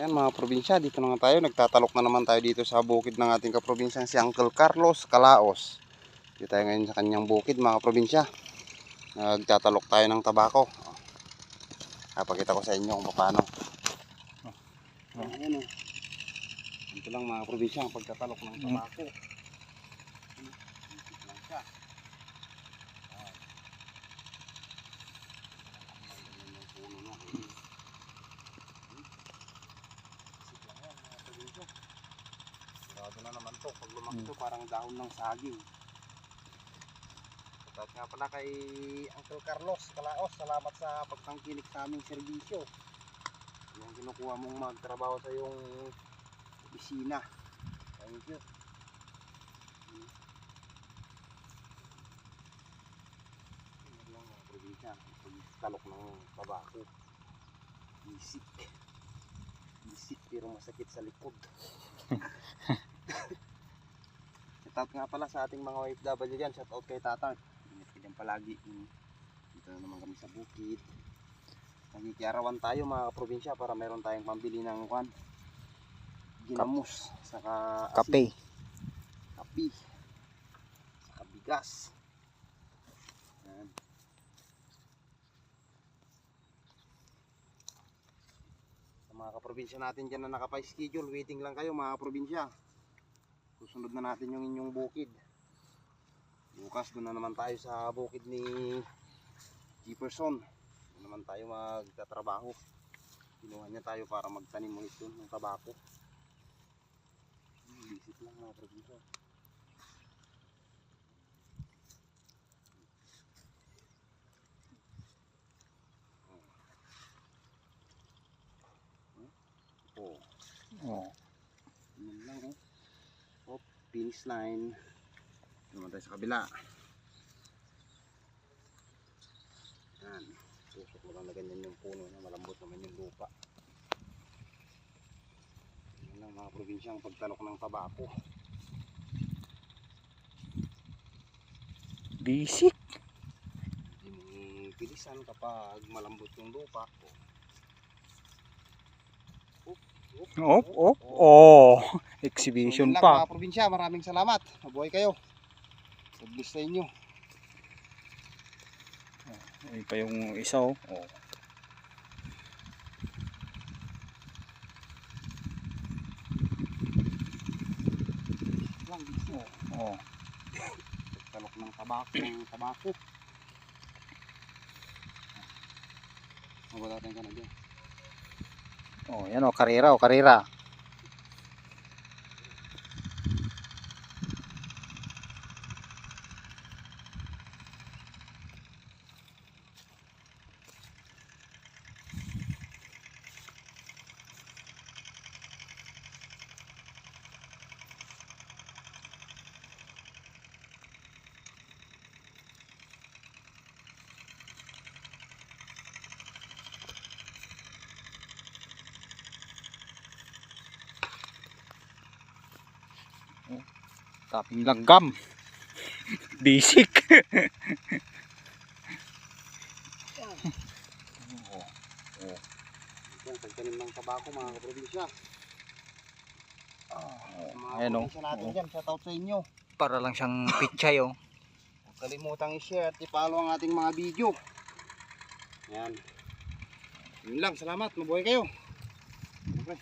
Ayan mga probinsya, dito na nga tayo. Nagtatalok na naman tayo dito sa bukid ng ating kaprobinsyang si Uncle Carlos Calaos. Dito tayo ngayon sa kanyang bukid mga probinsya. Nagtatalok tayo ng tabako. Papakita ko sa inyo kung paano. Ayan o. Dito lang mga probinsya ang pagtatalok ng tabako. Dito lang siya. Sigurado na naman to. Pag lumaki to parang dahon ng saging. At nga pala kay Uncle Carlos Calaos, salamat sa pagtangkilik sa aming serbisyo. Yung kinukuha mong magtrabaho sa yung opisina. Thank you. Yan lang mga probinsya. Pagtalok ng tabako. Isip. Isip pero masakit sa likod. Shoutout nga pala sa ating mga OFW dyan. Shoutout kay Tatang. Ingat ka dyan palagi. Dito na naman kami sa bukid. Nagkikiarawan tayo mga probinsya para meron tayong pambili ng ginamos. Saka Kape. Kape. Saka bigas. Yan. Sa mga kaprobinsya natin dyan na nakapay-schedule, waiting lang kayo mga probinsya. Susunod na natin yung inyong bukid. Bukas doon na naman tayo sa bukid ni Jefferson. Doon naman tayo magtatrabaho. Kinuha niya tayo para magtanim ulit doon ng tabako. Visit lang mga probinsya. Oh. Yun lang oh. Oh, finish line. Naman tayo sa kabila. Yan. Tusok mo lang na ganyan yung puno na malambot naman yung lupa. Yan lang mga probinsyang pagtalok ng tabako. Bisik. Hindi pilisan kapag malambot yung lupa. Oh. Exhibition So, yun lang, pa. mga probinsya, maraming salamat. Mabuhay kayo. God bless sa inyo. Ayun pa yung isa oh. Lang dito. Oh. Talok ng tabako. Mabalatin ka na dyan. Oh, yan oh, karera. Taping langgam. Bisik. Yan, pagtanim ng tabako mga kaprobinsya. Mga Ayan oh. probinsya natin dyan, shoutout sa inyo. Para lang siyang pichay oh. Huwag kalimutang i-share at i-follow ang ating mga video. Yan. Yun lang, salamat. Mabuhay kayo. Okay.